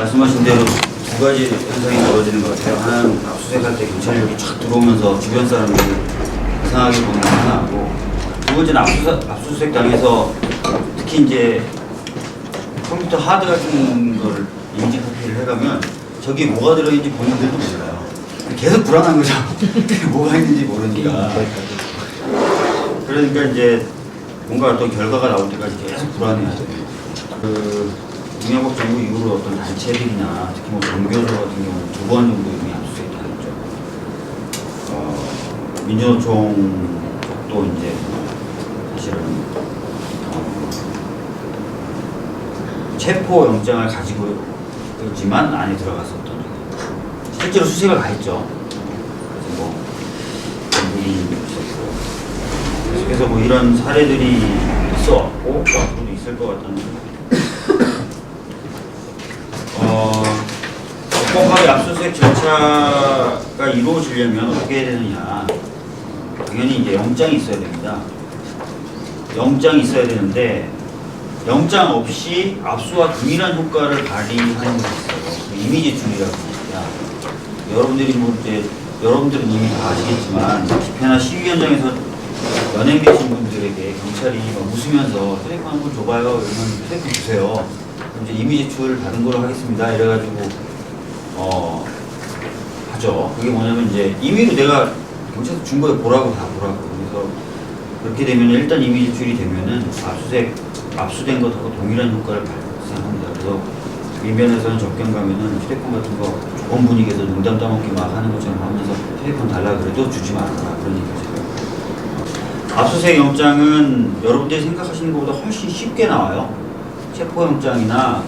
말씀하신 대로 두 가지 현상이 벌어지는 것 같아요. 하나는 압수수색할 때 경찰력이 쫙 들어오면서 주변 사람들이 이상하게 보는 게 하나고, 두 번째는 압수수색 당해서 특히 이제 컴퓨터 하드 같은 거를 이미지 카피를 해가면 저기 뭐가 들어있는지 본인들도 몰라요. 계속 불안한 거죠. 뭐가 있는지 모르니까. 그러니까 이제 뭔가 어떤 결과가 나올 때까지 계속 불안해하죠. 중야법 정부 이후로 어떤 단체들이나 특히 뭐 종교조 같은 경우는 2번 정도 이미 압수수색 당했죠. 민주노총도 이제 사실은 체포 영장을 가지고 있지만 안에 들어갔었던 적이 실제로 수색을 가했죠. 그래서 뭐 그래서 뭐 이런 사례들이 있어왔고 또 앞으로도 있을 것 같다는. 적법하게 압수수색 절차가 이루어지려면 어떻게 해야 되느냐. 당연히 이제 영장이 있어야 됩니다. 영장이 있어야 되는데 영장 없이 압수와 동일한 효과를 발휘하는 것이 있어요. 이미지줄이라고 합니다. 여러분들이 뭐 이제 여러분들은 이미 다 아시겠지만 집회나 시위 현장에서 연행되신 분들에게 경찰이 막 웃으면서 휴대폰 한번 줘봐요. 이러면 휴대폰 주세요. 그럼 이제 이미지줄 받은 거로 하겠습니다. 이래가지고 하죠. 그게 뭐냐면 이제 임의로 내가 경찰서 준 거에 보라고 다 보라고. 그래서 그렇게 되면 일단 이미지줄이 되면은 압수된 것하고 동일한 효과를 발생합니다. 그래서 민변에서는 접견 가면은 휴대폰 같은 거 좋은 분위기에서 농담 따먹기 막 하는 것처럼 하면서 휴대폰 달라 그래도 주지 말아라 그런 얘기죠. 압수수색 영장은 여러분들이 생각하시는 것보다 훨씬 쉽게 나와요. 체포영장이나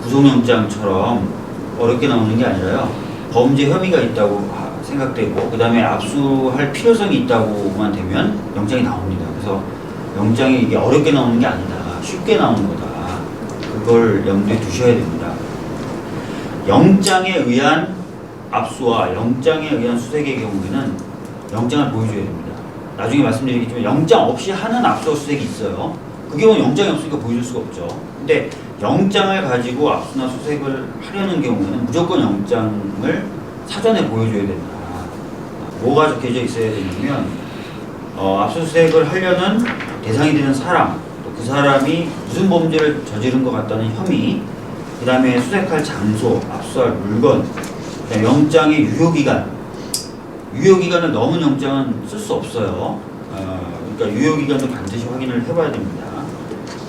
구속영장처럼 어렵게 나오는 게 아니라요. 범죄 혐의가 있다고 생각되고 그 다음에 압수할 필요성이 있다고만 되면 영장이 나옵니다. 그래서 영장이 이게 어렵게 나오는 게 아니다. 쉽게 나오는 거다. 그걸 염두에 두셔야 됩니다. 영장에 의한 압수와 영장에 의한 수색의 경우에는 영장을 보여줘야 됩니다. 나중에 말씀드리겠지만 영장 없이 하는 압수와 수색이 있어요. 그 경우는 영장이 없으니까 보여줄 수가 없죠. 근데 영장을 가지고 압수나 수색을 하려는 경우에는 무조건 영장을 사전에 보여줘야 된다. 뭐가 적혀져 있어야 되냐면 압수수색을 하려는 대상이 되는 사람, 또 그 사람이 무슨 범죄를 저지른 것 같다는 혐의, 그 다음에 수색할 장소, 압수할 물건, 그다음에 영장의 유효기간을 넘은 영장은 쓸 수 없어요. 그러니까 유효기간도 반드시 확인을 해봐야 됩니다.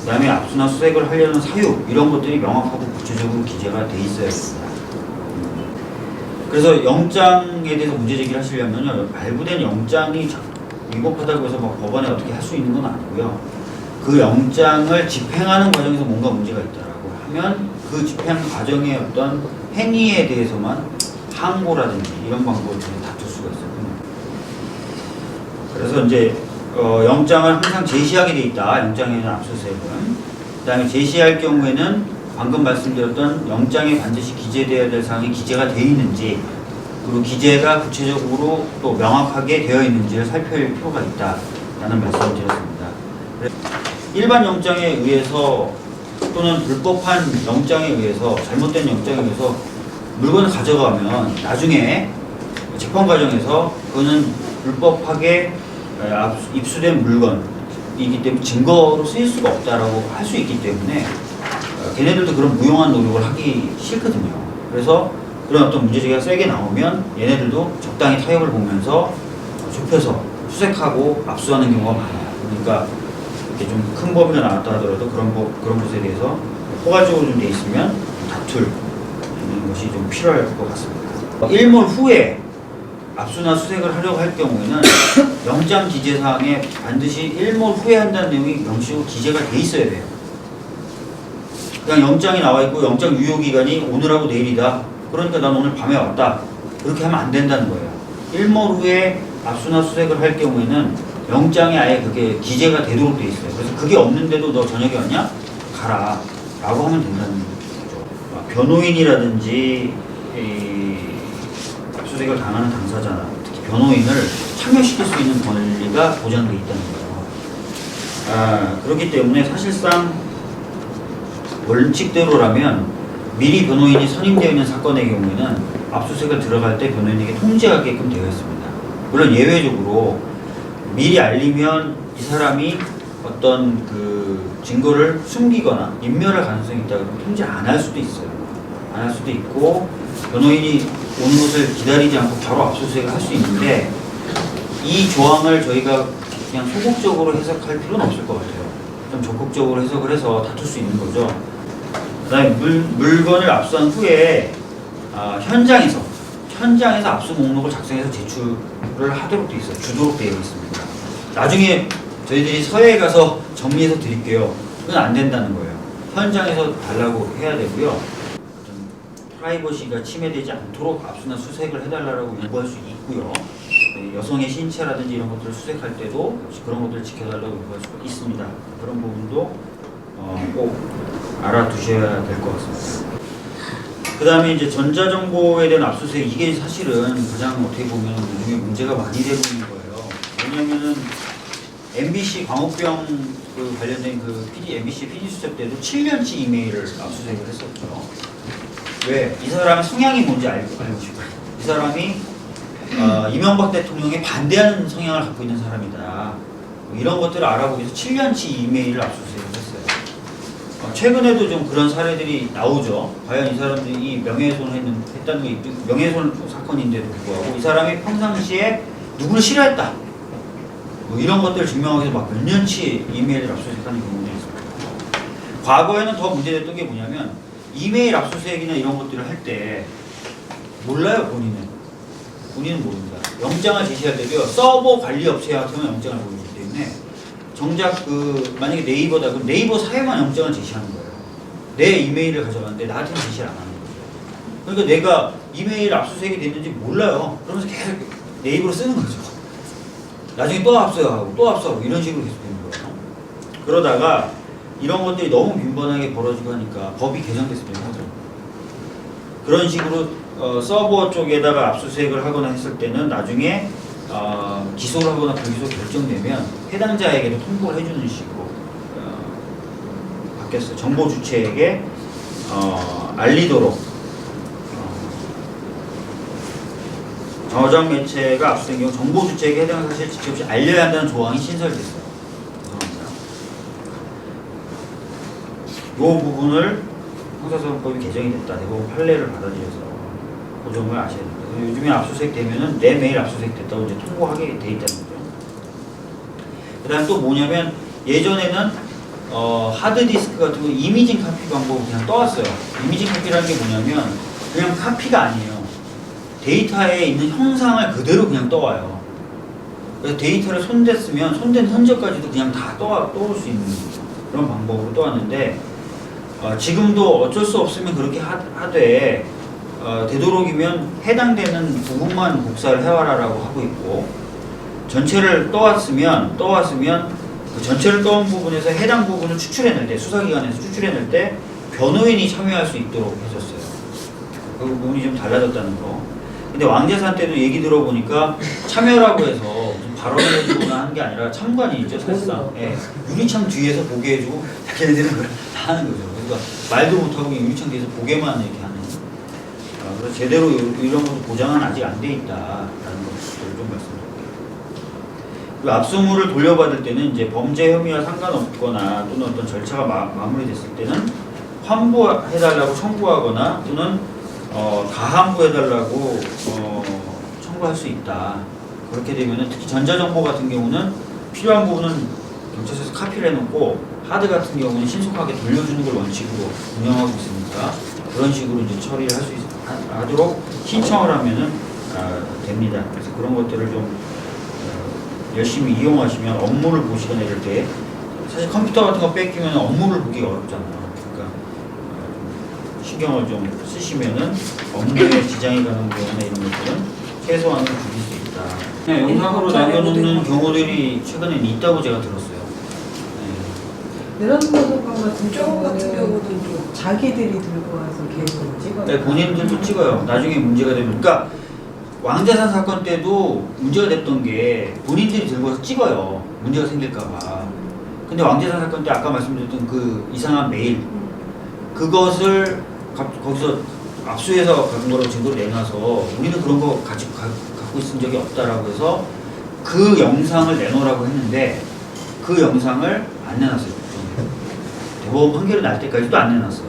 그 다음에 압수나 수색을 하려는 사유, 이런 것들이 명확하고 구체적으로 기재가 돼 있어야 됩니다. 그래서 영장에 대해서 문제제기를 하시려면 발부된 영장이 위법하다고 해서 막 법원에 어떻게 할 수 있는 건 아니고요. 그 영장을 집행하는 과정에서 뭔가 문제가 있다라고 하면 그 집행 과정의 어떤 행위에 대해서만 항고라든지 이런 방법을 통해 다툴 수가 있어요. 그래서 이제 영장을 항상 제시하게 돼 있다. 영장에는 압수수색은. 그 다음에 제시할 경우에는 방금 말씀드렸던 영장에 반드시 기재되어야 될 사항이 기재가 되어 있는지, 그리고 기재가 구체적으로 또 명확하게 되어 있는지를 살펴볼 필요가 있다라는 말씀을 드렸습니다. 일반 영장에 의해서 또는 불법한 영장에 의해서, 잘못된 영장에 의해서 물건을 가져가면 나중에 재판 과정에서 그거는 불법하게 입수된 물건이기 때문에 증거로 쓰일 수가 없다라고 할 수 있기 때문에 걔네들도 그런 무용한 노력을 하기 싫거든요. 그래서 그런 어떤 문제제기가 세게 나오면 얘네들도 적당히 타협을 보면서 좁혀서 수색하고 압수하는 경우가 많아요. 그러니까 이렇게 좀 큰 범위가 나왔다 하더라도 그런 것에 대해서 포괄적으로 좀 돼 있으면 다툴 것이 좀 필요할 것 같습니다. 일몰 후에 압수나 수색을 하려고 할 경우에는 영장 기재사항에 반드시 일몰 후에 한다는 내용이 명시적으로 기재가 돼 있어야 돼요. 그냥 영장이 나와 있고 영장 유효기간이 오늘하고 내일이다. 그러니까 난 오늘 밤에 왔다. 그렇게 하면 안 된다는 거예요. 일몰 후에 압수나 수색을 할 경우에는 영장에 아예 그게 기재가 되도록 돼 있어요. 그래서 그게 없는데도 너 저녁에 왔냐? 가라. 라고 하면 된다는 거죠. 변호인이라든지 압수수색을 당하는 당사자나 특히 변호인을 참여시킬 수 있는 권리가 보장되어 있다는 거예요. 그렇기 때문에 사실상 원칙대로라면 미리 변호인이 선임되어 있는 사건의 경우에는 압수수색을 들어갈 때 변호인에게 통지하게끔 되어 있습니다. 물론 예외적으로 미리 알리면 이 사람이 어떤 그 증거를 숨기거나 인멸할 가능성이 있다 그러면 통지 안 할 수도 있어요. 안 할 수도 있고 변호인이 오는 것을 기다리지 않고 바로 압수수색을 할 수 있는데 이 조항을 저희가 그냥 소극적으로 해석할 필요는 없을 것 같아요. 좀 적극적으로 해석을 해서 다툴 수 있는 거죠. 그 다음에 물건을 압수한 후에 현장에서 압수 목록을 작성해서 제출을 하도록 되어 있어요. 주도록 되어 있습니다. 나중에 저희들이 서해에 가서 정리해서 드릴게요. 그건 안 된다는 거예요. 현장에서 달라고 해야 되고요. 프라이버시가 침해되지 않도록 압수나 수색을 해달라고 요구할 수 있고요. 여성의 신체라든지 이런 것들을 수색할 때도 역시 그런 것들을 지켜달라고 요구할 수 있습니다. 그런 부분도 꼭 알아두셔야 될 것 같습니다. 그 다음에 이제 전자정보에 대한 압수수색, 이게 사실은 가장 어떻게 보면 요즘에 문제가 많이 되고 있는 거예요. 왜냐면은 MBC 광우병 그 관련된 그 MBC PD 수첩 때도 7년치 이메일을 압수수색을 했었죠. 왜? 이 사람의 성향이 뭔지 알고 싶어요. 이 사람이 이명박 대통령에 반대하는 성향을 갖고 있는 사람이다. 이런 것들을 알아보기 위해서 7년치 이메일을 압수수색을 했어요. 최근에도 좀 그런 사례들이 나오죠. 과연 이 사람들이 명예훼손을 했다는 게 명예훼손 사건인데도 불구하고 이 사람이 평상시에 누구를 싫어했다. 뭐 이런 것들을 증명하기 위해서 막 몇 년치 이메일을 압수수색하는 경우도 있습니다. 과거에는 더 문제됐던 게 뭐냐면 이메일 압수수색이나 이런 것들을 할 때 몰라요, 본인은 모릅니다. 영장을 제시할 때도요, 서버 관리 업체한테만 영장을 보여주기 때문에 정작 만약에 네이버다 그럼 네이버 사에만 영장을 제시하는 거예요. 내 이메일을 가져갔는데 나한테는 제시를 안 하는 거죠. 그러니까 내가 이메일 압수수색이 됐는지 몰라요. 그러면서 계속 네이버로 쓰는 거죠. 나중에 또 압수하고 또 압수하고 이런 식으로 계속 되는 거예요. 그러다가 이런 것들이 너무 빈번하게 벌어지고 하니까 법이 개정됐을 때 하죠. 그런 식으로 서버 쪽에다가 압수수색을 하거나 했을 때는 나중에 기소를 하거나 불기소 결정되면 해당자에게도 통보를 해주는 식으로 바뀌었어요. 정보 주체에게 알리도록 저장 매체가 압수된 경우 정보 주체에게 해당 사실을 지체 없이 알려야 한다는 조항이 신설됐어요. 이 부분을 형사소송법이 개정이 됐다. 대법원 판례를 받아들여서 그 점을 아셔야 됩니다. 요즘에 압수수색 되면은 내 메일 압수수색 됐다고 이제 통보하게 돼 있다는 거죠. 그 다음 또 뭐냐면 예전에는 하드디스크 같은 거 이미징 카피 방법을 그냥 떠왔어요. 이미징 카피라는 게 뭐냐면 그냥 카피가 아니에요. 데이터에 있는 형상을 그대로 그냥 떠와요. 그래서 데이터를 손댔으면 손댄 흔적까지도 그냥 다 떠올 수 있는 그런 방법으로 떠왔는데 지금도 어쩔 수 없으면 그렇게 하되 되도록이면 해당되는 부분만 복사를 해와라라고 하고 있고 전체를 떠왔으면 그 전체를 떠온 부분에서 해당 부분을 추출해낼 때 수사기관에서 추출해낼 때 변호인이 참여할 수 있도록 해줬어요. 그 부분이 좀 달라졌다는 거. 근데 왕재산 때도 얘기 들어보니까 참여라고 해서 무슨 발언을 해주거나 하는 게 아니라 참관이 있죠, 사실상. 예, 유리창 뒤에서 보게 해주고 걔네들은 그걸 다 하는 거죠. 그러니까 말도 못하고 유리창 뒤에서 보게만 이렇게 하는. 그래서 제대로 이런 것도 보장은 아직 안 돼 있다라는 것을 좀 말씀드릴게요. 그리고 압수물을 돌려받을 때는 이제 범죄 혐의와 상관없거나 또는 어떤 절차가 마무리됐을 때는 환부해달라고 청구하거나 또는 가한부해달라고 청구할 수 있다. 그렇게 되면은 특히 전자정보 같은 경우는 필요한 부분은 경찰서에서 카피를 해놓고 하드 같은 경우는 신속하게 돌려주는 걸 원칙으로 운영하고 있으니까 그런 식으로 이제 처리를 하도록 신청을 하면은 됩니다. 그래서 그런 것들을 좀 열심히 이용하시면 업무를 보시거나 이럴 때 사실 컴퓨터 같은 거 뺏기면 업무를 보기가 어렵잖아요. 그러니까 신경을 좀 쓰시면은 업무에 지장이 가는 경우나 이런 것들은 최소한으로 줄일 수 있다. 그냥 영상으로 남겨놓는 경우들이 최근에 있다고 제가 들었어요. 내란도서관 같은 경우는 자기들이 들고 와서 계속 찍어요. 네, 본인들도 찍어요. 나중에 문제가 되면. 그러니까 왕재산 사건 때도 문제가 됐던 게 본인들이 들고 와서 찍어요. 문제가 생길까봐. 근데 왕재산 사건 때 아까 말씀드렸던 그 이상한 메일 그것을 거기서 압수해서 갖은 거라고 증거를 내놔서 우리는 그런 거 갖고 있은 적이 없다라고 해서 그 영상을 내놓으라고 했는데 그 영상을 안 내놨어요. 대법원 판결이 날 때까지도 안 내놨어요.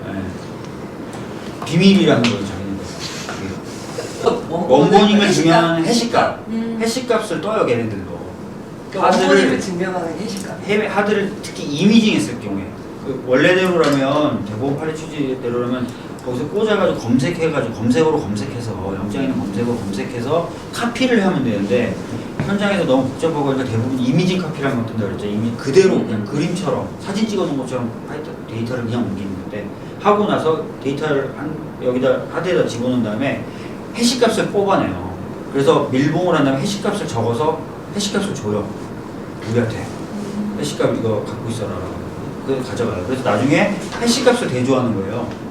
예. 비밀이라는 거예요, 자기네들. 원본임을 증명하는 해시값. 해시값을 떠요, 걔네들도. 원본임을 증명하는 해시값. 해외 하드를 특히 이미징했을 경우에 그 원래대로라면 대법원 판례 취지대로라면 거기서 꽂아가지고 검색해가지고 검색어로 검색해서 영장에 있는 검색어로 검색해서 카피를 하면 되는데 현장에서 너무 복잡하고 하니까 대부분 이미징 카피라는 걸 뜬다 그랬죠. 이미 그대로 그냥 그림처럼 사진 찍어놓은 것처럼 데이터를 그냥 옮기는 건데 하고 나서 데이터를 여기다 하드에다 집어넣은 다음에 해시값을 뽑아내요. 그래서 밀봉을 한 다음에 해시값을 적어서 해시값을 줘요. 우리한테 해시값 이거 갖고 있어라. 그래서 가져가요. 그래서 나중에 해시값을 대조하는 거예요.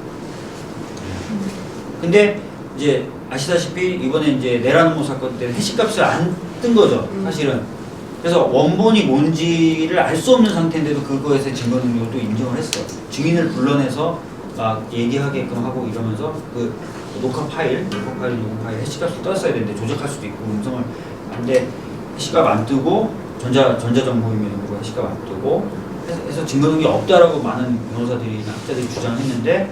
근데 이제 아시다시피 이번에 이제 내라노모 사건 때 해시값을 안 뜬 거죠. 사실은. 그래서 원본이 뭔지를 알 수 없는 상태인데도 그거에서 증거 능력을 또 인정을 했어요. 증인을 불러내서 막 얘기하게끔 하고 이러면서 그 녹화 파일 해시값을 떴어야 되는데 조작할 수도 있고 음성을 안돼 해시값 안 뜨고 전자정보임에도 해시값 안 뜨고 해서 증거 능력이 없다라고 많은 변호사들이나 학자들이 주장했는데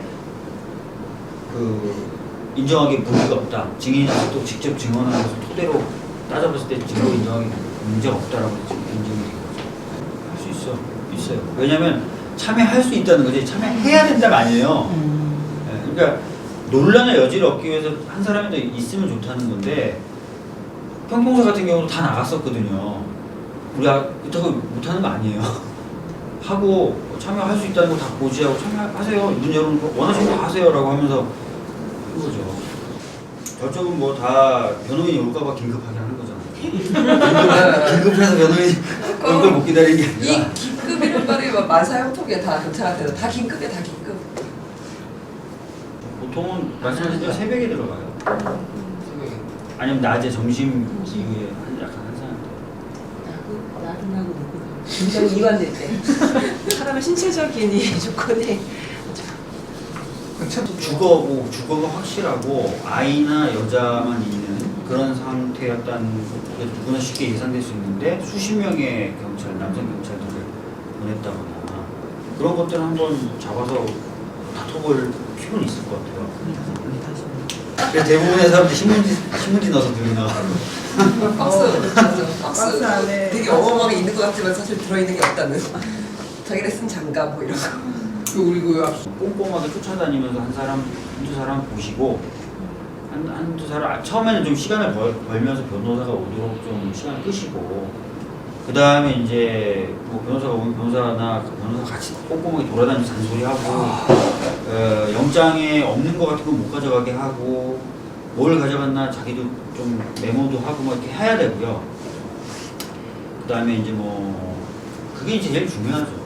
그 인정하기 무리가 없다. 증인이 또 직접 증언하는 것을 토대로 따져봤을 때 증거 인정하기 문제가 없다라고 지금 인정이 된 거죠. 할 수 있어요. 왜냐하면 참여할 수 있다는 거지 참여해야 된다가 아니에요. 그러니까 논란의 여지를 얻기 위해서 한 사람이 더 있으면 좋다는 건데 평평사 같은 경우도 다 나갔었거든요. 우리가 그렇다고 못하는 거 아니에요. 하고 참여할 수 있다는 거 다 고지하고 참여하세요. 문 열어놓은 거 원하시는 거 하세요라고 하면서 그거죠. 저쪽은 뭐 다 변호인이 올까봐 긴급하게 하는 거잖아요. 긴급해서 변호인이 올 걸 못 기다리는 게 아니라 이 긴급 이런 말이 만사형통에 다 경찰한테는 다 긴급이야 다 긴급. 보통은 말씀하신 대로 새벽에 들어가요. 새벽에. 아니면 낮에 점심 이후에 약간 한 사람한테. 나른하고 누구나. 굉장히 이완될 때. 사람의 신체적인 조건이 주거가 확실하고 아이나 여자만 있는 그런 상태였다는 게 누구나 쉽게 예상될 수 있는데 수십 명의 남성 경찰들을 보냈다거나 그런 것들을 한번 잡아서 다퉈볼 필요는 있을 것 같아요. 그래서 대부분의 사람들이 신문지 넣어서 들고 나가고 박스 안에 되게 어마어마하게 있는 것 같지만 사실 들어있는 게 없다는. 자기네 쓴 장갑 뭐 이런 거. 우리 꼼꼼하게 쫓아다니면서 한두 사람 보시고 한두 사람 처음에는 좀 시간을 벌면서 변호사가 오도록 좀 시간을 끄시고 그 다음에 이제 뭐 변호사가 오면 변호사 같이 꼼꼼하게 돌아다니면서 잔소리하고 영장에 없는 거 같은 거 못 가져가게 하고 뭘 가져갔나 자기도 좀 메모도 하고 막 이렇게 해야 되고요. 그 다음에 이제 뭐 그게 이제 제일 중요하죠.